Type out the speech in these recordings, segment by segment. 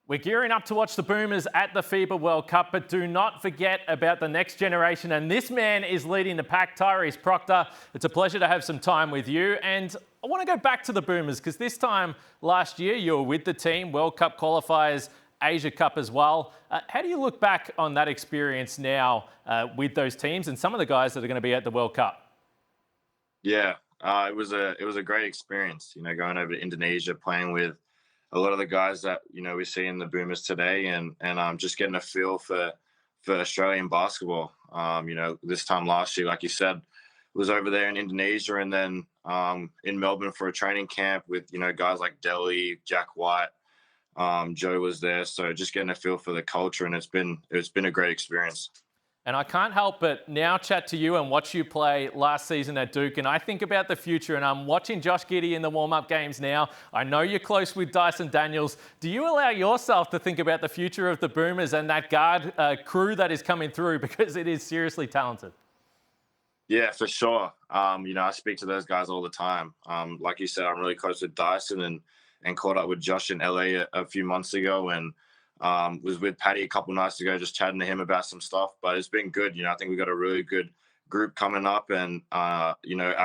We're gearing up to watch the Boomers at the FIBA World Cup, but do not forget about the next generation. And this man is leading the pack, Tyrese Proctor. It's a pleasure to have some time with you. And I want to go back to the Boomers because this time last year you were with the team, World Cup qualifiers, Asia Cup as well. How do you look back on that experience now with those teams and some of the guys that are going to be at the World Cup? Yeah, it was a great experience. Going over to Indonesia, playing with a lot of the guys that we see in the Boomers today, and just getting a feel for Australian basketball. This time last year, like you said, was over there in Indonesia, and then in Melbourne for a training camp with guys like Delhi, Jack White. Joe was there, so just getting a feel for the culture, and it's been a great experience. And I can't help but now chat to you and watch you play last season at Duke. And I think about the future, and I'm watching Josh Giddey in the warm-up games now. I know you're close with Dyson Daniels. Do you allow yourself to think about the future of the Boomers and that guard crew that is coming through, because it is seriously talented? Yeah, for sure. I speak to those guys all the time. Like you said, I'm really close with Dyson and caught up with Josh in LA a few months ago, and was with Paddy a couple nights ago, just chatting to him about some stuff. But it's been good. I think we've got a really good group coming up, and our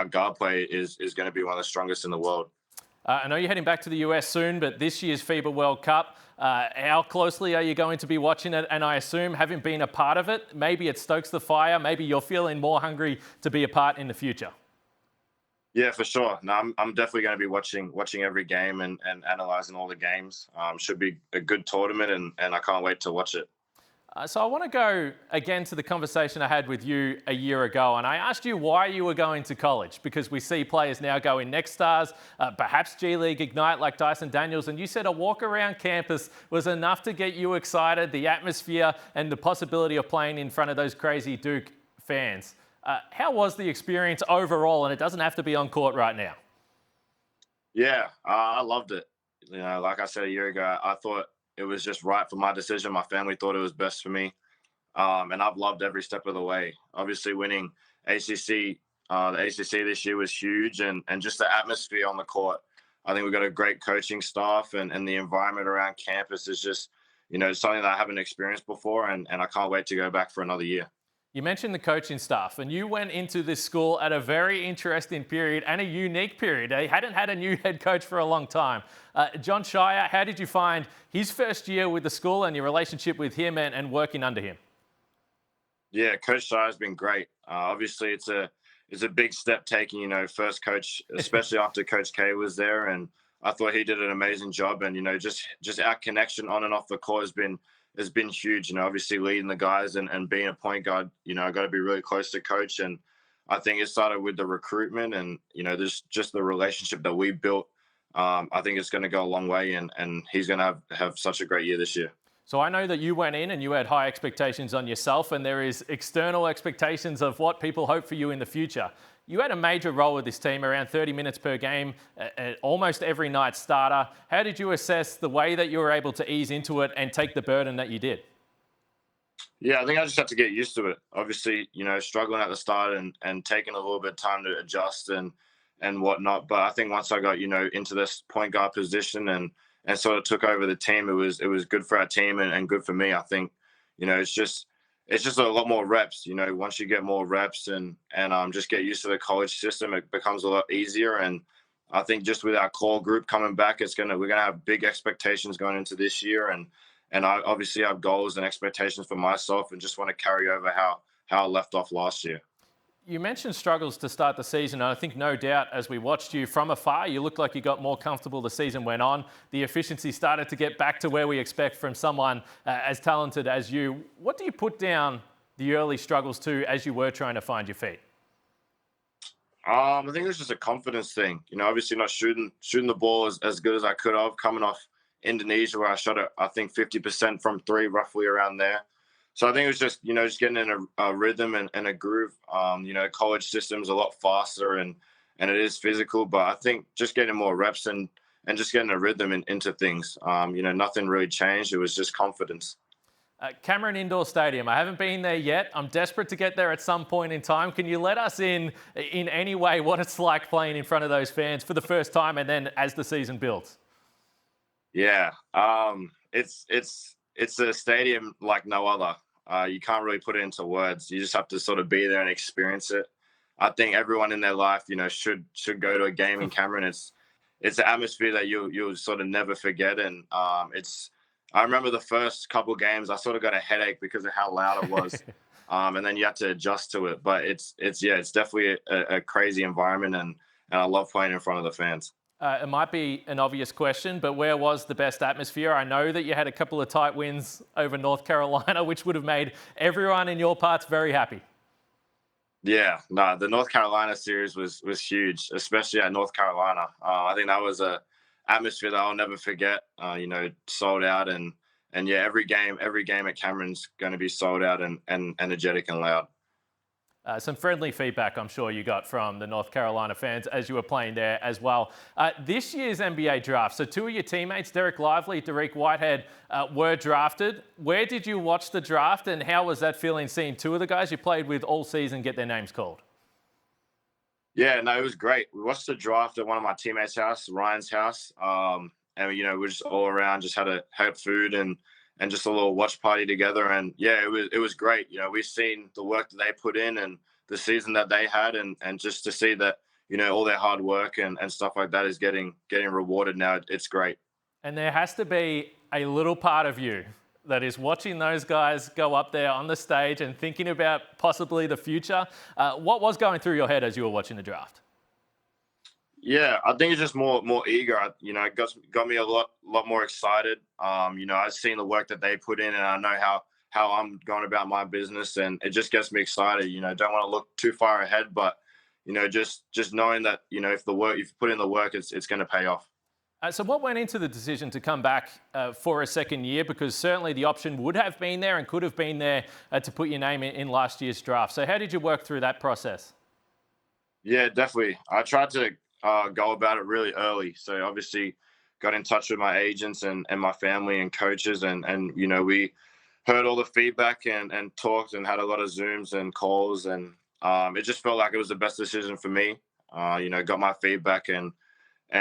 guard play is going to be one of the strongest in the world. I know you're heading back to the US soon, but this year's FIBA World Cup, how closely are you going to be watching it? And I assume, having been a part of it, maybe it stokes the fire, maybe you're feeling more hungry to be a part in the future. Yeah, for sure. No, I'm definitely going to be watching every game and analysing all the games. Should be a good tournament, and I can't wait to watch it. So I want to go again to the conversation I had with you a year ago, and I asked you why you were going to college, because we see players now go in Next Stars, perhaps G League Ignite like Dyson Daniels, and you said a walk around campus was enough to get you excited, the atmosphere and the possibility of playing in front of those crazy Duke fans. How was the experience overall? And it doesn't have to be on court right now. Yeah, I loved it. Like I said a year ago, I thought it was just right for my decision. My family thought it was best for me. And I've loved every step of the way. Obviously, winning the ACC this year was huge. And just the atmosphere on the court. I think we've got a great coaching staff, and the environment around campus is just, something that I haven't experienced before. And I can't wait to go back for another year. You mentioned the coaching staff, and you went into this school at a very interesting period and a unique period. They hadn't had a new head coach for a long time. John Shire, how did you find his first year with the school and your relationship with him and working under him? Yeah, Coach Shire's been great. Obviously, it's a big step taking, first coach, especially after Coach K was there, and I thought he did an amazing job. And just our connection on and off the court has been huge. Obviously leading the guys and being a point guard, I got to be really close to coach. And I think it started with the recruitment and, just the relationship that we built. I think it's going to go a long way, and he's going to have such a great year this year. So I know that you went in and you had high expectations on yourself, and there is external expectations of what people hope for you in the future. You had a major role with this team, around 30 minutes per game, almost every night starter. How did you assess the way that you were able to ease into it and take the burden that you did? Yeah, I think I just had to get used to it. Obviously, struggling at the start and taking a little bit of time to adjust and whatnot. But I think once I got, into this point guard position and sort of took over the team, it was good for our team and good for me. I think, it's just a lot more reps. Once you get more reps and just get used to the college system, it becomes a lot easier. And I think just with our core group coming back, we're gonna have big expectations going into this year. And I obviously have goals and expectations for myself, and just want to carry over how I left off last year. You mentioned struggles to start the season, and I think no doubt as we watched you from afar, you looked like you got more comfortable the season went on. The efficiency started to get back to where we expect from someone as talented as you. What do you put down the early struggles to as you were trying to find your feet? I think it was just a confidence thing. Obviously not shooting the ball as good as I could have, coming off Indonesia where I shot it, I think 50% from three, roughly around there. So I think it was just, just getting in a rhythm and a groove. College system's a lot faster and it is physical, but I think just getting more reps and just getting a rhythm into things. Nothing really changed. It was just confidence. Cameron Indoor Stadium. I haven't been there yet. I'm desperate to get there at some point in time. Can you let us in any way what it's like playing in front of those fans for the first time and then as the season builds? Yeah, it's a stadium like no other. You can't really put it into words. You just have to sort of be there and experience it. I think everyone in their life, should go to a game in Cameron. It's an atmosphere that you'll sort of never forget. And it's I remember the first couple games, I sort of got a headache because of how loud it was. And then you have to adjust to it. But it's definitely a crazy environment, and I love playing in front of the fans. It might be an obvious question, but where was the best atmosphere? I know that you had a couple of tight wins over North Carolina, which would have made everyone in your parts very happy. Yeah, no, the North Carolina series was huge, especially at North Carolina. I think that was a atmosphere that I'll never forget. Sold out, and yeah, every game at Cameron's going to be sold out and energetic and loud. Some friendly feedback, I'm sure you got from the North Carolina fans as you were playing there as well. This year's NBA draft, so two of your teammates, Derek Lively, Dariq Whitehead, were drafted. Where did you watch the draft, and how was that feeling seeing two of the guys you played with all season get their names called? Yeah, no, it was great. We watched the draft at one of my teammates' house, Ryan's house, and we just all around, just had food and just a little watch party together. And yeah, it was great. We've seen the work that they put in and the season that they had, and just to see that all their hard work and stuff like that is getting rewarded now. It's great. And there has to be a little part of you that is watching those guys go up there on the stage and thinking about possibly the future. What was going through your head as you were watching the draft? Yeah, I think it's just more eager. It got me a lot more excited. I've seen the work that they put in, and I know how I'm going about my business, and it just gets me excited. Don't want to look too far ahead, but just knowing that if you put in the work, it's going to pay off. So what went into the decision to come back for a second year? Because certainly the option would have been there and could have been there to put your name in last year's draft. So how did you work through that process? Yeah, definitely. I tried to go about it really early. So obviously got in touch with my agents and my family and coaches, and we heard all the feedback and talked and had a lot of Zooms and calls, and it just felt like it was the best decision for me. Got my feedback, and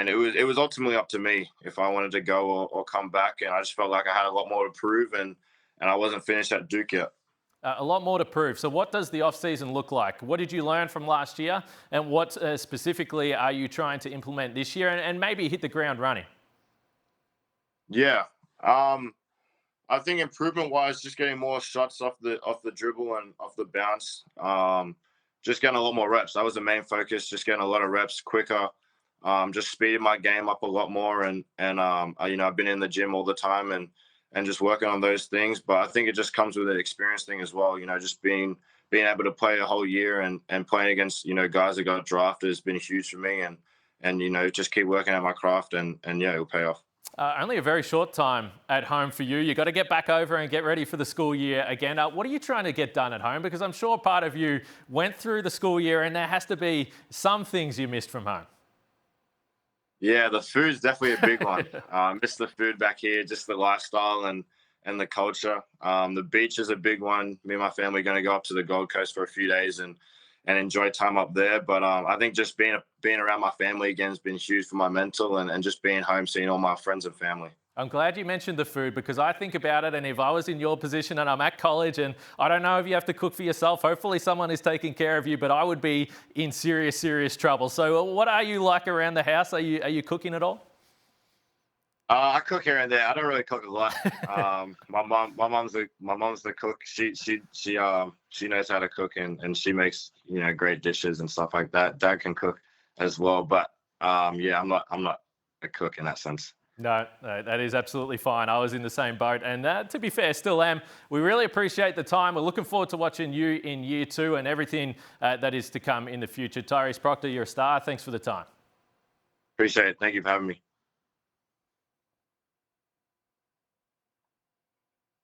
it was ultimately up to me if I wanted to go or come back, and I just felt like I had a lot more to prove, and I wasn't finished at Duke yet. A lot more to prove. So what does the offseason look like? What did you learn from last year? And what specifically are you trying to implement this year and maybe hit the ground running? Yeah. I think improvement-wise, just getting more shots off the dribble and off the bounce. Just getting a lot more reps. That was the main focus, just getting a lot of reps quicker, just speeding my game up a lot more. And I've been in the gym all the time and just working on those things. But I think it just comes with an experience thing as well. Just being able to play a whole year and playing against, guys that got drafted has been huge for me. And just keep working at my craft and yeah, it'll pay off. Only a very short time at home for you. You've got to get back over and get ready for the school year again. What are you trying to get done at home? Because I'm sure part of you went through the school year and there has to be some things you missed from home. Yeah, the food's definitely a big one. Miss the food back here, just the lifestyle and the culture. The beach is a big one. Me and my family are going to go up to the Gold Coast for a few days and enjoy time up there. But I think just being around my family again has been huge for my mental, and just being home, seeing all my friends and family. I'm glad you mentioned the food because I think about it, and if I was in your position and I'm at college and I don't know if you have to cook for yourself, hopefully someone is taking care of you, but I would be in serious, serious trouble. So what are you like around the house? Are you cooking at all? I cook here and there. I don't really cook a lot. My mom's the cook. She knows how to cook, and she makes great dishes and stuff like that. Dad can cook as well, but yeah, I'm not a cook in that sense. No, that is absolutely fine. I was in the same boat, and to be fair, still am. We really appreciate the time. We're looking forward to watching you in year two and everything that is to come in the future. Tyrese Proctor, you're a star. Thanks for the time. Appreciate it. Thank you for having me.